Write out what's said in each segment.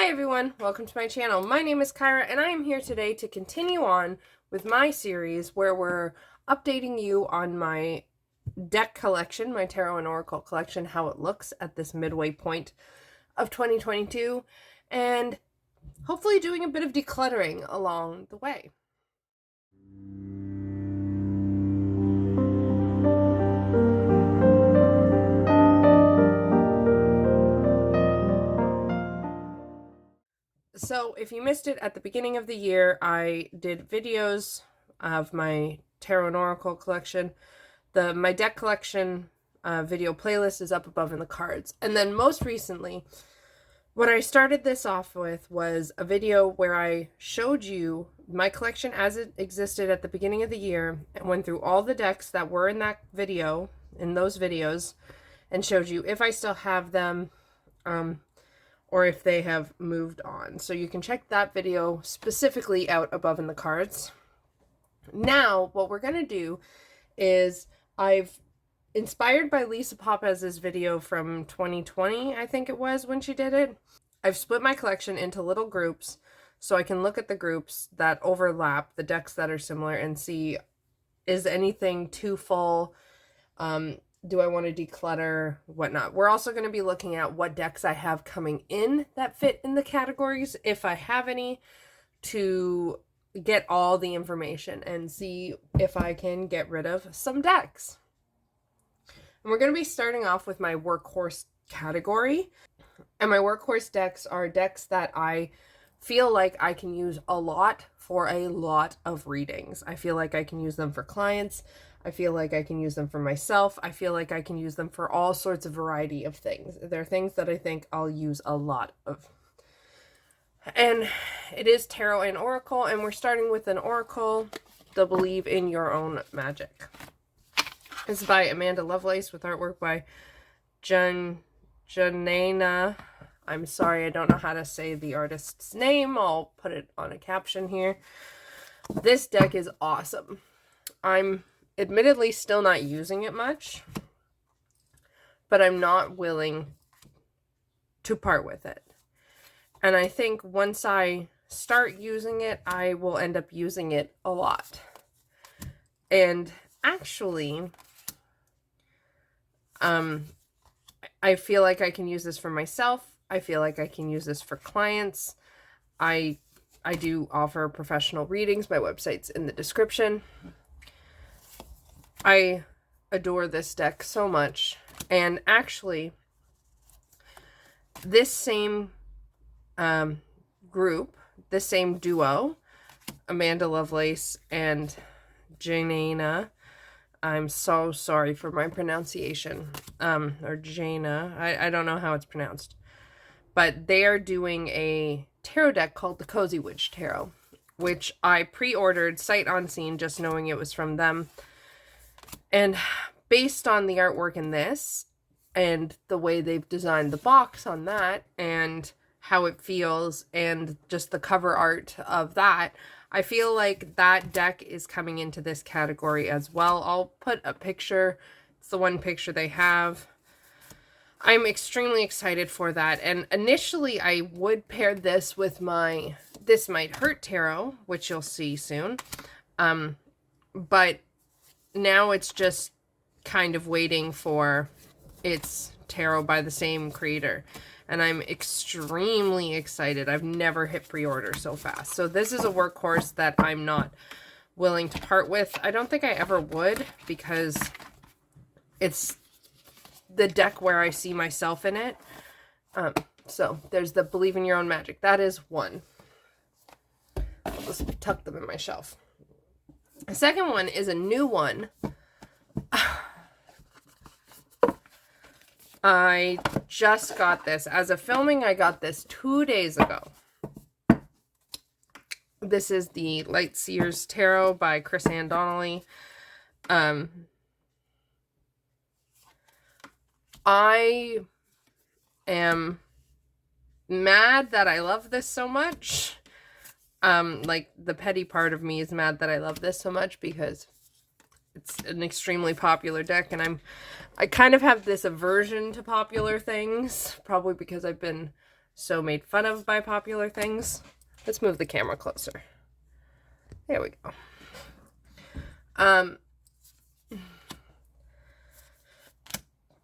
Hi everyone, welcome to my channel. My name is Kyra and I am here today to continue on with my series where we're updating you on my deck collection, my tarot and oracle collection, how it looks at this midway point of 2022, and hopefully doing a bit of decluttering along the way. So if you missed it at the beginning of the year, I did videos of my tarot and oracle collection. My deck collection video playlist is up above in the cards. And then most recently, what I started this off with was a video where I showed you my collection as it existed at the beginning of the year and went through all the decks that were in that video, in those videos, and showed you if I still have them, or if they have moved on. So you can check that video specifically out above in the cards. Now, what we're going to do is I've inspired by Lisa Papez's video from 2020, I think it was when she did it. I've split my collection into little groups so I can look at the groups that overlap, the decks that are similar, and see, is anything too full? Do I want to declutter, whatnot? We're also going to be looking at what decks I have coming in that fit in the categories, if I have any, to get all the information and see if I can get rid of some decks. And we're going to be starting off with my workhorse category. And my workhorse decks are decks that I feel like I can use a lot for a lot of readings. I feel like I can use them for clients. I feel like I can use them for myself. I feel like I can use them for all sorts of variety of things. They're things that I think I'll use a lot of. And it is tarot and oracle, and we're starting with an oracle, The Believe in Your Own Magic. This is by Amanda Lovelace with artwork by Janena. I'm sorry, I don't know how to say the artist's name. I'll put it on a caption here. This deck is awesome. I'm admittedly still not using it much, but I'm not willing to part with it. And I think once I start using it, I will end up using it a lot. And actually, I feel like I can use this for myself. I feel like I can use this for clients. I do offer professional readings. My website's in the description. I adore this deck so much. And actually, this same group, this same duo, Amanda Lovelace and Janena, I'm so sorry for my pronunciation, or Jana, I don't know how it's pronounced, but they are doing a tarot deck called the Cozy Witch Tarot, which I pre-ordered sight unseen, just knowing it was from them. And based on the artwork in this and the way they've designed the box on that and how it feels and just the cover art of that, I feel like that deck is coming into this category as well. I'll put a picture. It's the one picture they have. I'm extremely excited for that. And initially I would pair this with my This Might Hurt Tarot, which you'll see soon. But now it's just kind of waiting for its tarot by the same creator. And I'm extremely excited. I've never hit pre-order so fast. So this is a workhorse that I'm not willing to part with. I don't think I ever would, because it's the deck where I see myself in it. So there's the Believe in Your Own Magic. That is one. I'll just tuck them in my shelf. The second one is a new one. I just got this. As of filming, I got this 2 days ago. This is the Light Sears Tarot by Chris Ann Donnelly. I am mad that I love this so much. Like, the petty part of me is mad that I love this so much because it's an extremely popular deck, and I kind of have this aversion to popular things, probably because I've been so made fun of by popular things. Let's move the camera closer. There we go.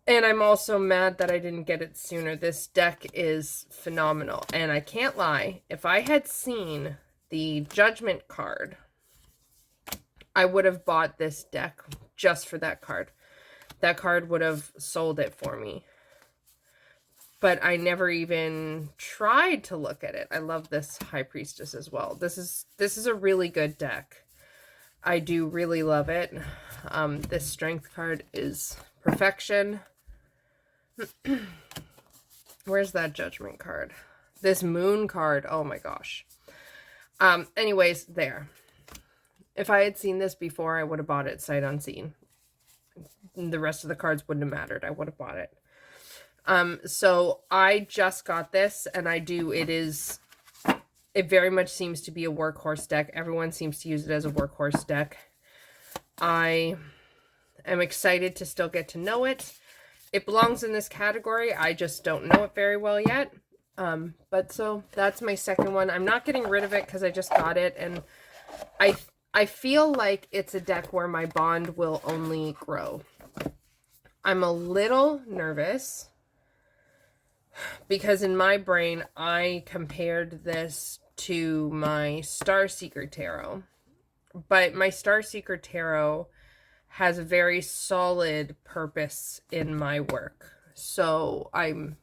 And I'm also mad that I didn't get it sooner. This deck is phenomenal. And I can't lie, if I had seen the Judgment card, I would have bought this deck just for that card. That card would have sold it for me. But I never even tried to look at it. I love this High Priestess as well. This is a really good deck. I do really love it. This Strength card is perfection. Where's that Judgment card? This Moon card. Oh my gosh. Anyways, there. If I had seen this before, I would have bought it sight unseen. The rest of the cards wouldn't have mattered. I would have bought it. So I just got this, and it very much seems to be a workhorse deck. Everyone seems to use it as a workhorse deck. I am excited to still get to know it. It belongs in this category. I just don't know it very well yet. But so that's my second one. I'm not getting rid of it because I just got it, and I feel like it's a deck where my bond will only grow. I'm a little nervous because in my brain, I compared this to my Starseeker Tarot. But my Starseeker Tarot has a very solid purpose in my work. So I'm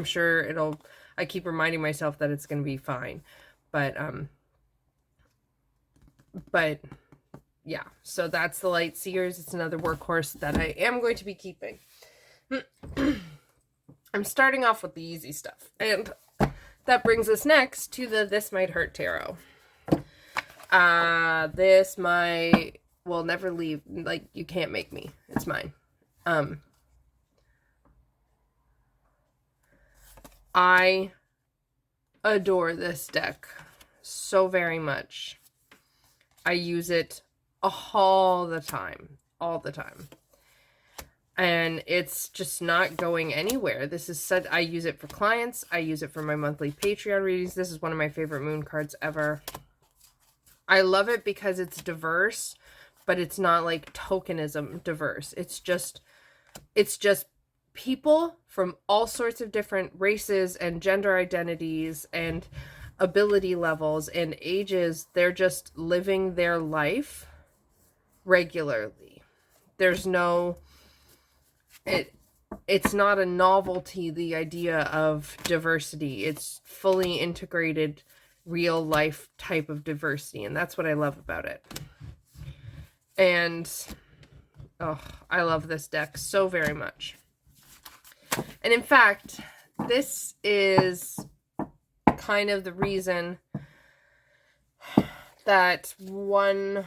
sure I keep reminding myself that it's going to be fine. But yeah, so that's the Light Sears. It's another workhorse that I am going to be keeping. I'm starting off with the easy stuff. And that brings us next to the This Might Hurt Tarot. This will never leave. Like, you can't make me. It's mine. I adore this deck so very much. I use it all the time. And it's just not going anywhere. This is such, I use it for clients. I use it for my monthly Patreon readings. This is one of my favorite moon cards ever. I love it because it's diverse, but it's not like tokenism diverse. It's just people from all sorts of different races and gender identities and ability levels and ages. They're just living their life regularly. There's no, it's not a novelty, the idea of diversity. It's fully integrated, real life type of diversity, and that's what I love about it. And oh, I love this deck so very much. And in fact, this is kind of the reason that one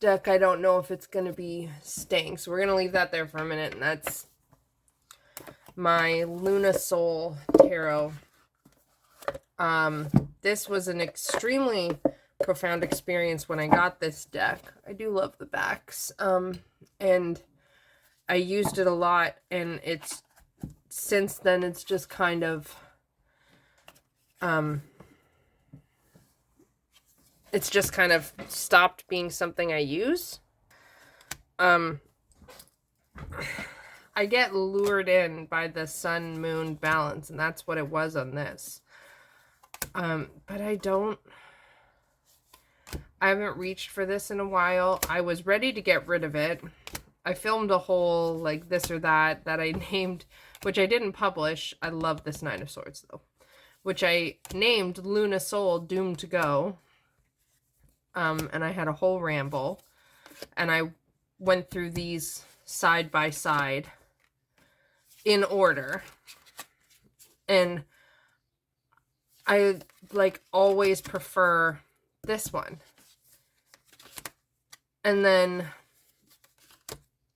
deck, I don't know if it's going to be staying. So we're going to leave that there for a minute. And that's my Luna Soul Tarot. This was an extremely profound experience when I got this deck. I do love the backs. And I used it a lot. And since then, it's just kind of, it's just kind of stopped being something I use. I get lured in by the sun-moon balance, and that's what it was on this. But I haven't reached for this in a while. I was ready to get rid of it. I filmed a whole, like, this or that I named, which I didn't publish. I love this Nine of Swords, though. Which I named Luna Soul Doomed to Go. And I had a whole ramble, and I went through these side by side in order, and I like always prefer this one, and then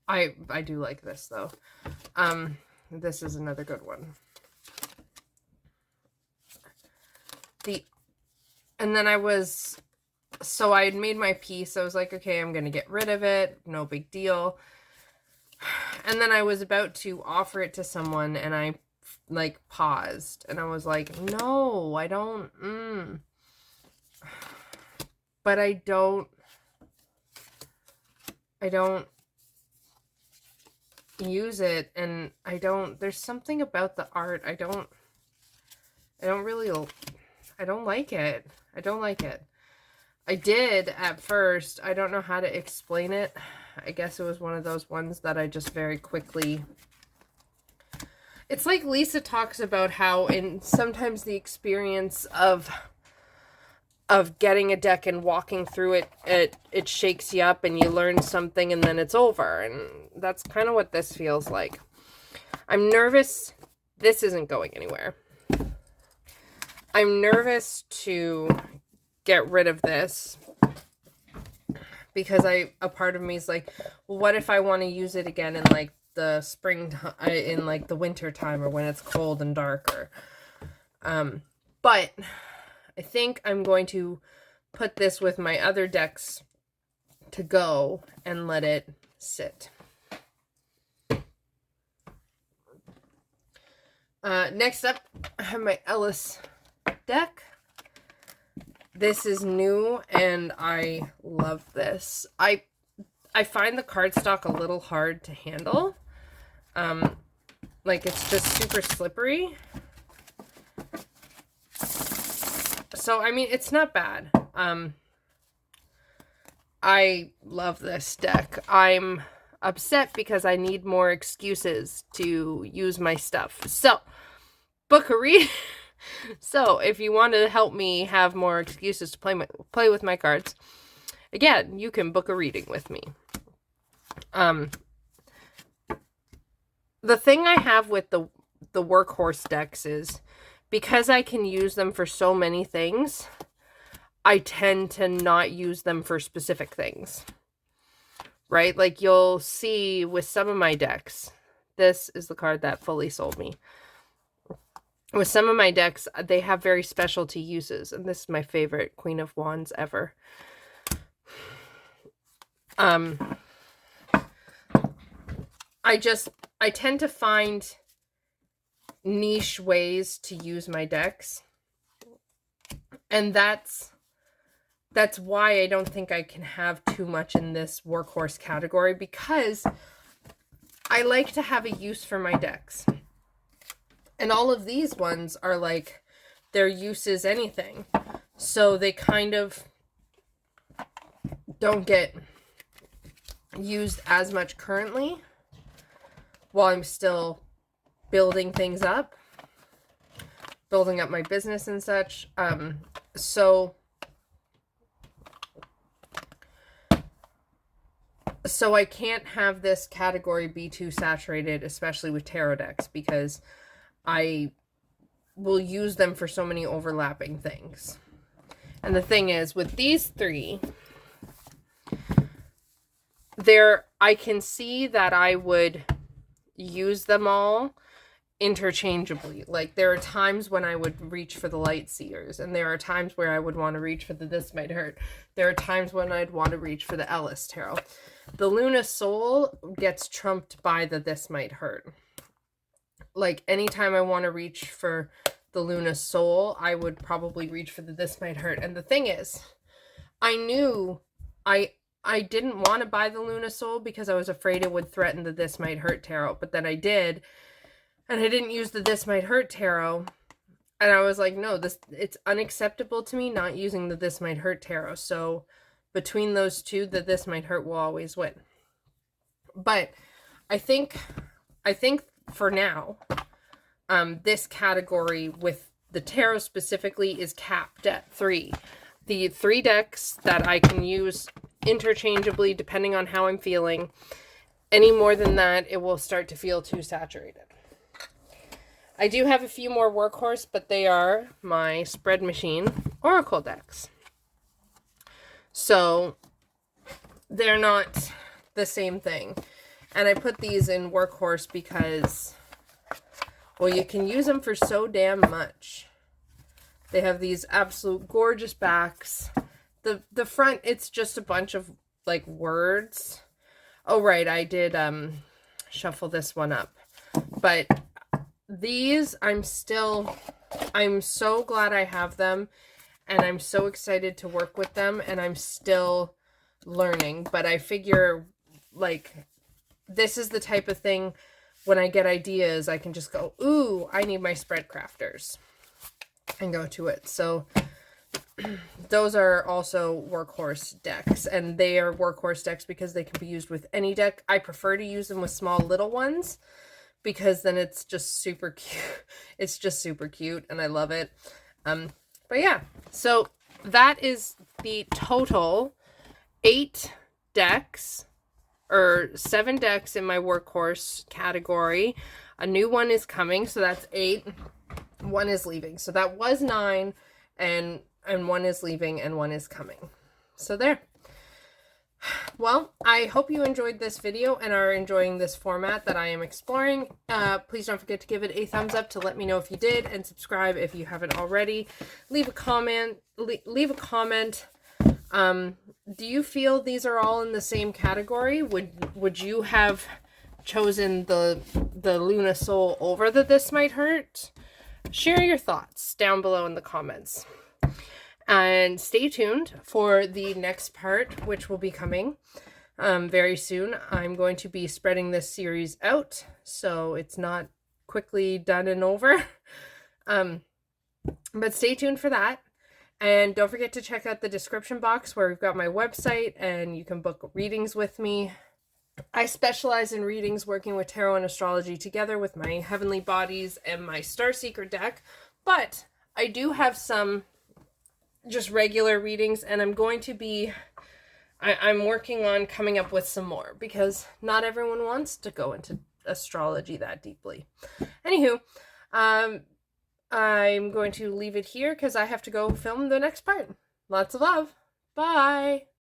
I do like this though. This is another good one. And then so I had made my peace. I was like, okay, I'm going to get rid of it. No big deal. And then I was about to offer it to someone, and I like paused, and I was like, no, I don't, but I don't use it, and there's something about the art, I don't like it. I don't like it. I did at first. I don't know how to explain it. I guess it was one of those ones that I just very quickly... It's like Lisa talks about how sometimes the experience of getting a deck and walking through it shakes you up and you learn something and then it's over. And that's kind of what this feels like. I'm nervous. This isn't going anywhere. I'm nervous to get rid of this because a part of me is like, well, what if I want to use it again in like the spring, in like the winter time, or when it's cold and darker. But I think I'm going to put this with my other decks to go and let it sit. Next up, I have my Ellis deck. This is new and I love this. I find the cardstock a little hard to handle. Like it's just super slippery. So, I mean, it's not bad. I love this deck. I'm upset because I need more excuses to use my stuff. So, book a read. So, if you want to help me have more excuses to play with my cards, again, you can book a reading with me. The thing I have with the Workhorse decks is, because I can use them for so many things, I tend to not use them for specific things. Right? Like you'll see with some of my decks, this is the card that fully sold me. With some of my decks, they have very specialty uses, and this is my favorite Queen of Wands ever. I tend to find niche ways to use my decks, and that's why I don't think I can have too much in this Workhorse category, because I like to have a use for my decks. And all of these ones are like, their use is anything. So they kind of don't get used as much currently while I'm still building things up, building up my business and such. So I can't have this category be too saturated, especially with tarot decks, because I will use them for so many overlapping things. And the thing is, with these three, I can see that I would use them all interchangeably. Like, there are times when I would reach for the Light Sears, and there are times where I would want to reach for the This Might Hurt. There are times when I'd want to reach for the Ellis Tarot. The Luna Soul gets trumped by the This Might Hurt. Like, anytime I want to reach for the Luna Soul, I would probably reach for the This Might Hurt. And the thing is, I knew I didn't want to buy the Luna Soul because I was afraid it would threaten the This Might Hurt Tarot. But then I did, and I didn't use the This Might Hurt Tarot. And I was like, no, it's unacceptable to me not using the This Might Hurt Tarot. So between those two, the This Might Hurt will always win. But I think for now, this category with the tarot specifically is capped at 3. The 3 decks that I can use interchangeably depending on how I'm feeling. Any more than that, it will start to feel too saturated. I do have a few more Workhorse, but they are my Spread Machine Oracle decks. So they're not the same thing. And I put these in Workhorse because, well, you can use them for so damn much. They have these absolute gorgeous backs. The front, it's just a bunch of, like, words. Oh, right, I did shuffle this one up. But these, I'm so glad I have them, and I'm so excited to work with them, and I'm still learning. But I figure, like, this is the type of thing, when I get ideas, I can just go, ooh, I need my spread crafters, and go to it. So those are also Workhorse decks, and they are Workhorse decks because they can be used with any deck. I prefer to use them with small little ones, because then it's just super cute. It's just super cute, and I love it. But yeah, so that is the total 8 decks, or 7 decks in my Workhorse category. A new one is coming, so that's 8. One is leaving. So that was 9, and one is leaving, and one is coming. So there. Well, I hope you enjoyed this video and are enjoying this format that I am exploring. Please don't forget to give it a thumbs up to let me know if you did, and subscribe if you haven't already. Leave a comment. Leave a comment. Do you feel these are all in the same category? Would you have chosen the Luna Soul over the This Might Hurt? Share your thoughts down below in the comments. And stay tuned for the next part, which will be coming very soon. I'm going to be spreading this series out, so it's not quickly done and over. But stay tuned for that. And don't forget to check out the description box where we've got my website, and you can book readings with me. I specialize in readings working with tarot and astrology together with my Heavenly Bodies and my Starseeker deck. But I do have some just regular readings, and I'm going to be, I'm working on coming up with some more, because not everyone wants to go into astrology that deeply. Anywho, I'm going to leave it here because I have to go film the next part. Lots of love. Bye.